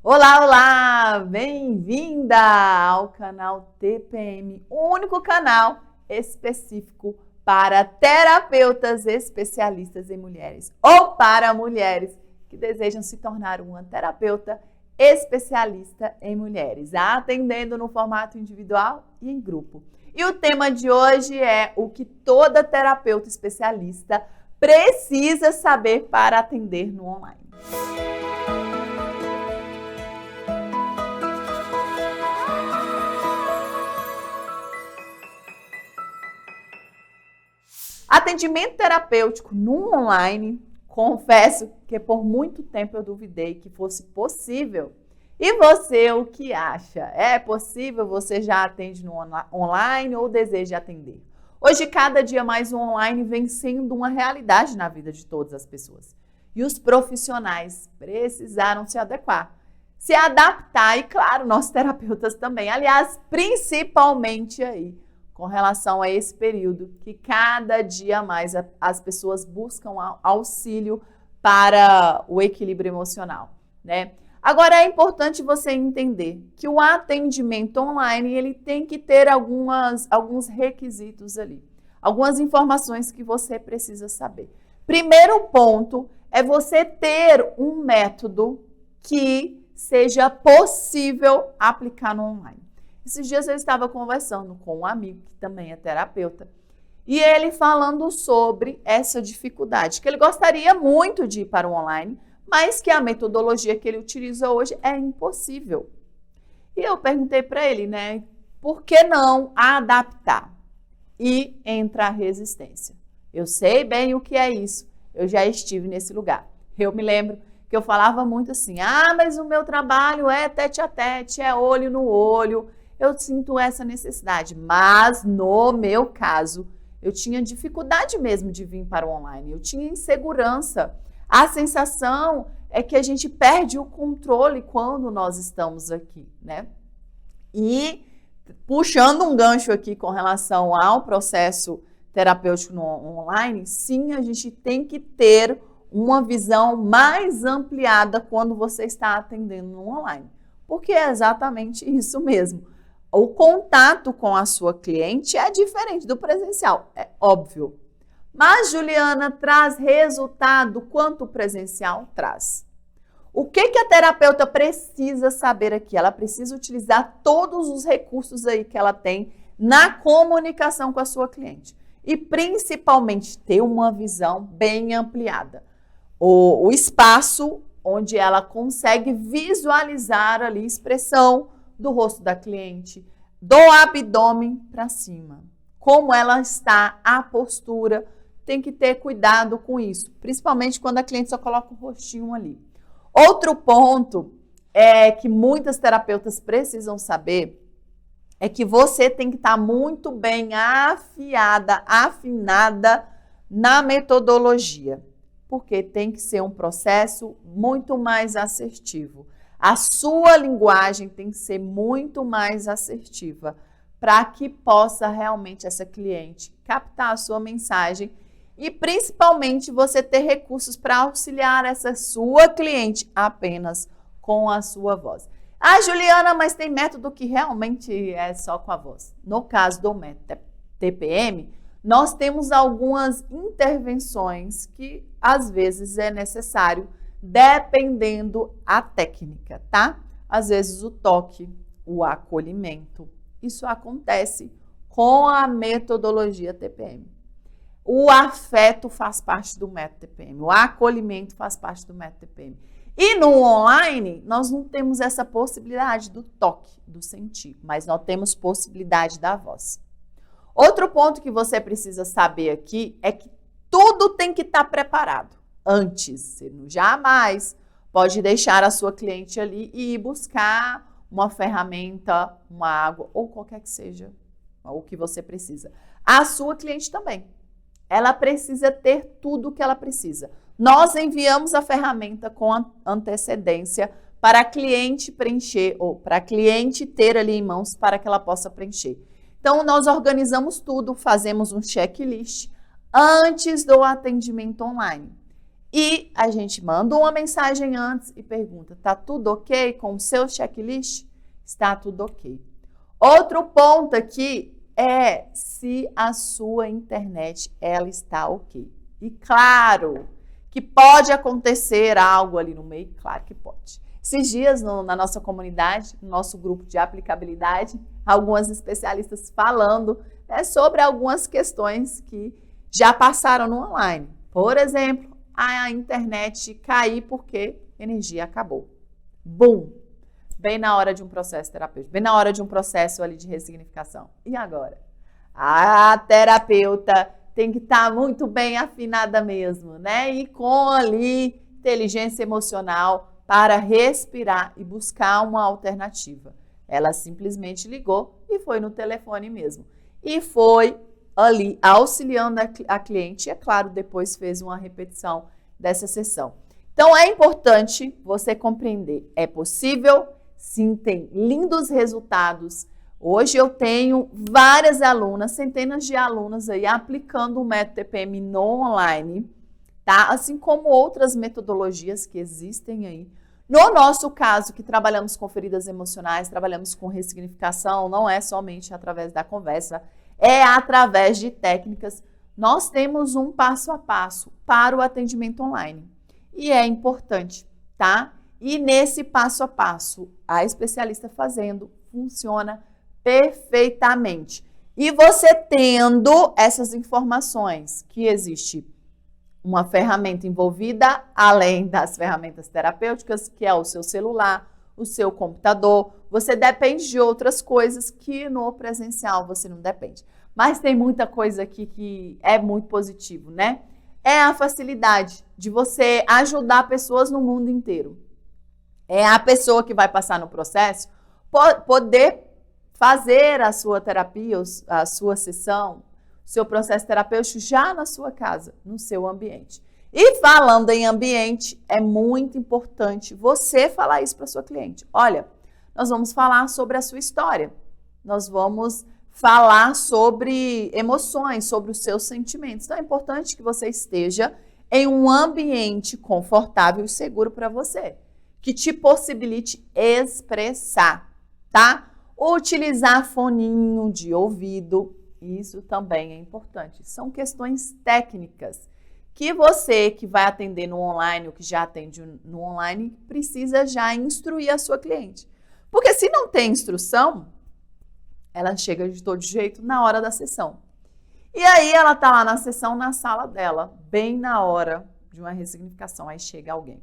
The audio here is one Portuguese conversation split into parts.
Olá, olá! Bem-vinda ao canal TPM, o único canal específico para terapeutas especialistas em mulheres ou para mulheres que desejam se tornar uma terapeuta especialista em mulheres, atendendo no formato individual e em grupo. E o tema de hoje é o que toda terapeuta especialista precisa saber para atender no online. Atendimento terapêutico no online, confesso que por muito tempo eu duvidei que fosse possível. E você, o que acha? É possível? Você já atende no online ou deseja atender? Hoje, cada dia mais o online vem sendo uma realidade na vida de todas as pessoas. E os profissionais precisaram se adequar, se adaptar e, claro, nós terapeutas também. Aliás, principalmente aí, com relação a esse período que cada dia mais as pessoas buscam auxílio para o equilíbrio emocional, né? Agora é importante você entender que o atendimento online ele tem que ter alguns requisitos ali, algumas informações que você precisa saber. Primeiro ponto é você ter um método que seja possível aplicar no online. Esses dias eu estava conversando com um amigo que também é terapeuta e ele falando sobre essa dificuldade, que ele gostaria muito de ir para o online, mas que a metodologia que ele utiliza hoje é impossível. E eu perguntei para ele, né, por que não adaptar? E entra a resistência. Eu sei bem o que é isso, eu já estive nesse lugar. Eu me lembro que eu falava muito assim, mas o meu trabalho é tete a tete, é olho no olho, eu sinto essa necessidade, mas no meu caso, eu tinha dificuldade mesmo de vir para o online, eu tinha insegurança. A sensação é que a gente perde o controle quando nós estamos aqui, né? E puxando um gancho aqui com relação ao processo terapêutico no online, sim, a gente tem que ter uma visão mais ampliada quando você está atendendo no online, porque é exatamente isso mesmo. O contato com a sua cliente é diferente do presencial, é óbvio. Mas, Juliana, traz resultado quanto o presencial traz. O que a terapeuta precisa saber aqui? Ela precisa utilizar todos os recursos aí que ela tem na comunicação com a sua cliente. E, principalmente, ter uma visão bem ampliada. O espaço onde ela consegue visualizar ali a expressão do rosto da cliente, do abdômen para cima. Como ela está, a postura, tem que ter cuidado com isso, principalmente quando a cliente só coloca o rostinho ali. Outro ponto é que muitas terapeutas precisam saber é que você tem que estar muito bem afinada na metodologia, porque tem que ser um processo muito mais assertivo. A sua linguagem tem que ser muito mais assertiva para que possa realmente essa cliente captar a sua mensagem e principalmente você ter recursos para auxiliar essa sua cliente apenas com a sua voz. Juliana, mas tem método que realmente é só com a voz. No caso do método TPM, nós temos algumas intervenções que às vezes é necessário dependendo a técnica, tá? Às vezes o toque, o acolhimento, isso acontece com a metodologia TPM. O afeto faz parte do método TPM, o acolhimento faz parte do método TPM. E no online, nós não temos essa possibilidade do toque, do sentir, mas nós temos possibilidade da voz. Outro ponto que você precisa saber aqui é que tudo tem que estar preparado. Antes, você jamais pode deixar a sua cliente ali e ir buscar uma ferramenta, uma água ou qualquer que seja o que você precisa. A sua cliente também. Ela precisa ter tudo o que ela precisa. Nós enviamos a ferramenta com antecedência para a cliente preencher ou para a cliente ter ali em mãos para que ela possa preencher. Então, nós organizamos tudo, fazemos um checklist antes do atendimento online. E a gente manda uma mensagem antes e pergunta, tá tudo ok com o seu checklist? Está tudo ok. Outro ponto aqui é se a sua internet ela está ok. E claro que pode acontecer algo ali no meio, claro que pode. Esses dias na nossa comunidade, no nosso grupo de aplicabilidade, algumas especialistas falando sobre algumas questões que já passaram no online. Por exemplo, a internet cair porque a energia acabou. Bum! Bem na hora de um processo terapêutico, bem na hora de um processo ali de ressignificação. E agora? A terapeuta tem que estar muito bem afinada mesmo, né? E com ali inteligência emocional para respirar e buscar uma alternativa. Ela simplesmente ligou e foi no telefone mesmo. E foi ali auxiliando a cliente e, é claro, depois fez uma repetição dessa sessão. Então, é importante você compreender. É possível, sim, tem lindos resultados. Hoje eu tenho várias alunas, centenas de alunas aí aplicando o método TPM no online, tá? Assim como outras metodologias que existem aí. No nosso caso, que trabalhamos com feridas emocionais, trabalhamos com ressignificação, não é somente através da conversa, é através de técnicas. Nós temos um passo a passo para o atendimento online. E é importante, tá? E nesse passo a passo, a especialista fazendo, funciona perfeitamente. E você tendo essas informações, que existe uma ferramenta envolvida, além das ferramentas terapêuticas, que é o seu celular, o seu computador. Você depende de outras coisas que no presencial você não depende. Mas tem muita coisa aqui que é muito positivo, né? É a facilidade de você ajudar pessoas no mundo inteiro. É a pessoa que vai passar no processo poder fazer a sua terapia, a sua sessão, seu processo terapêutico já na sua casa, no seu ambiente. E falando em ambiente, é muito importante você falar isso para sua cliente. Olha, nós vamos falar sobre a sua história. Nós vamos falar sobre emoções, sobre os seus sentimentos. Então é importante que você esteja em um ambiente confortável e seguro para você, que te possibilite expressar, tá? Utilizar foninho de ouvido, isso também é importante. São questões técnicas que você que vai atender no online ou que já atende no online precisa já instruir a sua cliente. Porque se não tem instrução, ela chega de todo jeito na hora da sessão. E aí ela tá lá na sessão, na sala dela, bem na hora de uma ressignificação, aí chega alguém.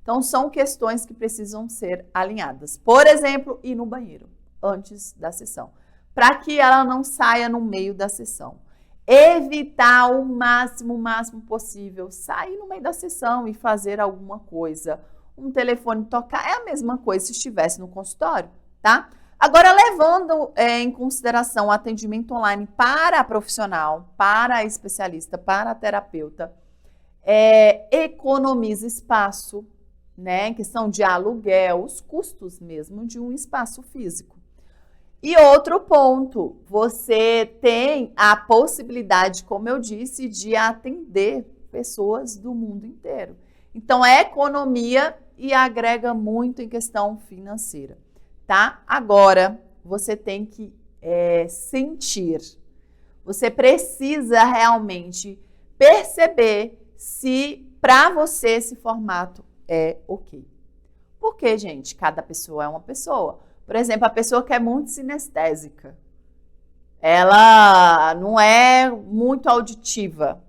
Então são questões que precisam ser alinhadas. Por exemplo, ir no banheiro antes da sessão, para que ela não saia no meio da sessão. Evitar o máximo possível, sair no meio da sessão e fazer alguma coisa. Um telefone tocar é a mesma coisa se estivesse no consultório, tá? Agora, levando em consideração o atendimento online para a profissional, para a especialista, para a terapeuta, economiza espaço, né? Em questão de aluguel, os custos mesmo de um espaço físico. E outro ponto, você tem a possibilidade, como eu disse, de atender pessoas do mundo inteiro. Então, é economia e agrega muito em questão financeira, tá? Agora, você tem que sentir. Você precisa realmente perceber se para você esse formato é ok. Porque, gente, cada pessoa é uma pessoa. Por exemplo, a pessoa que é muito sinestésica, ela não é muito auditiva.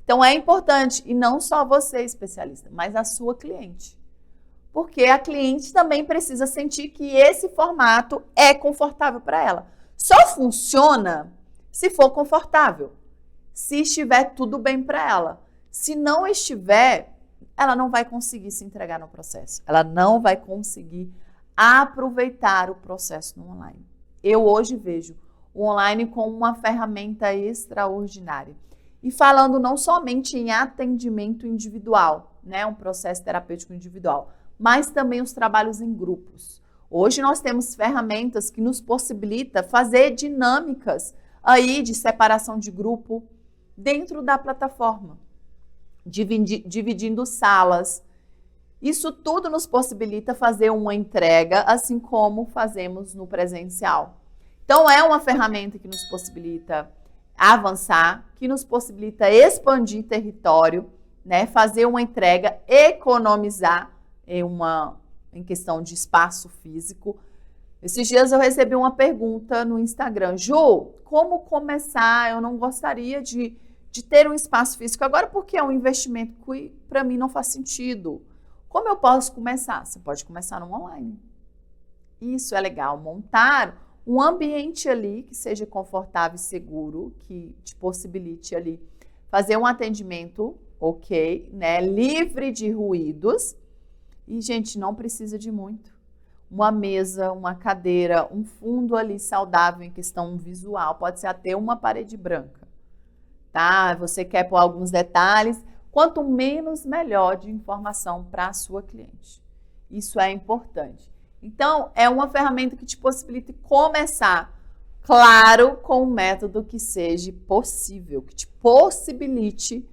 Então, é importante, e não só você, especialista, mas a sua cliente. Porque a cliente também precisa sentir que esse formato é confortável para ela. Só funciona se for confortável, se estiver tudo bem para ela. Se não estiver, ela não vai conseguir se entregar no processo. Ela não vai conseguir aproveitar o processo no online. Eu hoje vejo o online como uma ferramenta extraordinária. E falando não somente em atendimento individual, né, um processo terapêutico individual, mas também os trabalhos em grupos. Hoje nós temos ferramentas que nos possibilita fazer dinâmicas aí de separação de grupo dentro da plataforma. dividindo salas. Isso tudo nos possibilita fazer uma entrega, assim como fazemos no presencial. Então, é uma ferramenta que nos possibilita avançar, que nos possibilita expandir território, né? Fazer uma entrega, economizar em questão de espaço físico. Esses dias eu recebi uma pergunta no Instagram. Ju, como começar? Eu não gostaria de ter um espaço físico agora porque é um investimento que para mim não faz sentido. Como eu posso começar? Você pode começar no online. Isso é legal, montar um ambiente ali que seja confortável e seguro, que te possibilite ali fazer um atendimento, ok, né, livre de ruídos. E, gente, não precisa de muito. Uma mesa, uma cadeira, um fundo ali saudável em questão visual, pode ser até uma parede branca, tá? Você quer pôr alguns detalhes, quanto menos melhor de informação para a sua cliente. Isso é importante. Então, é uma ferramenta que te possibilita começar, claro, com um método que seja possível, que te possibilite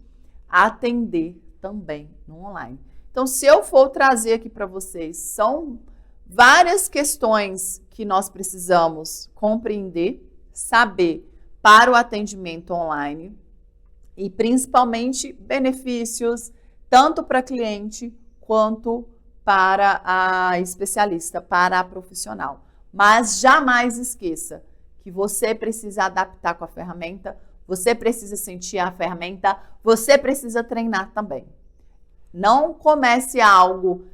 atender também no online. Então, se eu for trazer aqui para vocês, são várias questões que nós precisamos compreender, saber para o atendimento online e principalmente benefícios tanto para cliente quanto para a especialista, para a profissional. Mas jamais esqueça que você precisa adaptar com a ferramenta, você precisa sentir a ferramenta, você precisa treinar também. Não comece algo,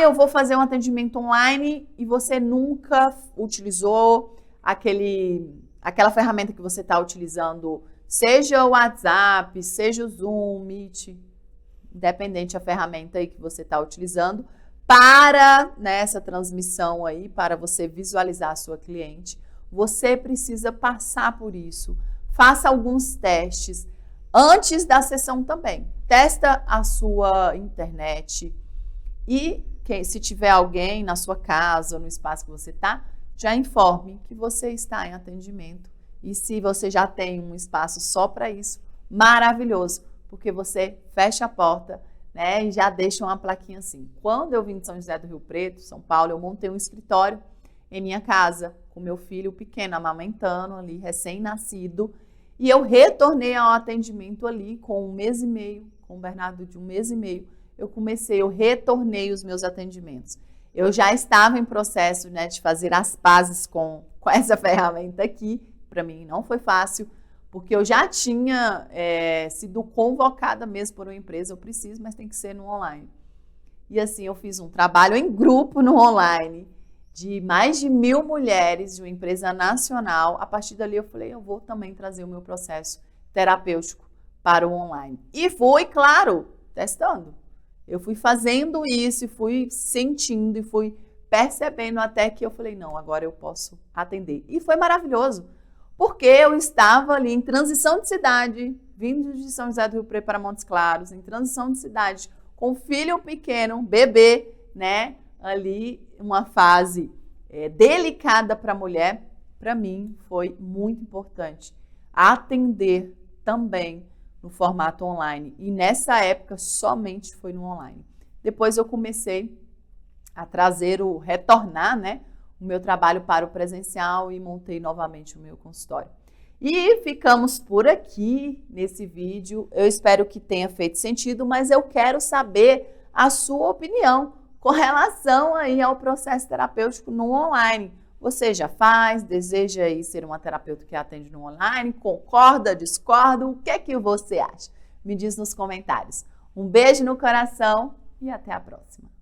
eu vou fazer um atendimento online e você nunca utilizou aquela ferramenta que você está utilizando, seja o WhatsApp, seja o Zoom, Meet, independente da ferramenta aí que você está utilizando, para essa transmissão aí, para você visualizar a sua cliente, você precisa passar por isso. Faça alguns testes antes da sessão também. Testa a sua internet e se tiver alguém na sua casa, no espaço que você está, já informe que você está em atendimento. E se você já tem um espaço só para isso, maravilhoso, porque você fecha a porta, né, e já deixa uma plaquinha assim. Quando eu vim de São José do Rio Preto, São Paulo, eu montei um escritório em minha casa, com meu filho pequeno, amamentando ali, recém-nascido, e eu retornei ao atendimento ali com 1 mês e meio, com o Bernardo de 1 mês e meio, eu retornei os meus atendimentos. Eu já estava em processo, né, de fazer as pazes com essa ferramenta aqui, para mim não foi fácil, porque eu já tinha sido convocada mesmo por uma empresa, eu preciso, mas tem que ser no online. E assim, eu fiz um trabalho em grupo no online, de mais de 1.000 mulheres, de uma empresa nacional. A partir dali eu falei, eu vou também trazer o meu processo terapêutico para o online. E fui, claro, testando. Eu fui fazendo isso, e fui sentindo, e fui percebendo até que eu falei, não, agora eu posso atender. E foi maravilhoso. Porque eu estava ali em transição de cidade, vindo de São José do Rio Preto para Montes Claros, em transição de cidade, com filho pequeno, bebê, né? Ali, uma fase delicada para a mulher, para mim foi muito importante atender também no formato online. E nessa época, somente foi no online. Depois eu comecei a retornar, né? O meu trabalho para o presencial e montei novamente o meu consultório. E ficamos por aqui nesse vídeo. Eu espero que tenha feito sentido, mas eu quero saber a sua opinião com relação aí ao processo terapêutico no online. Você já faz, deseja aí ser uma terapeuta que atende no online? Concorda, discorda? O que é que você acha? Me diz nos comentários. Um beijo no coração e até a próxima.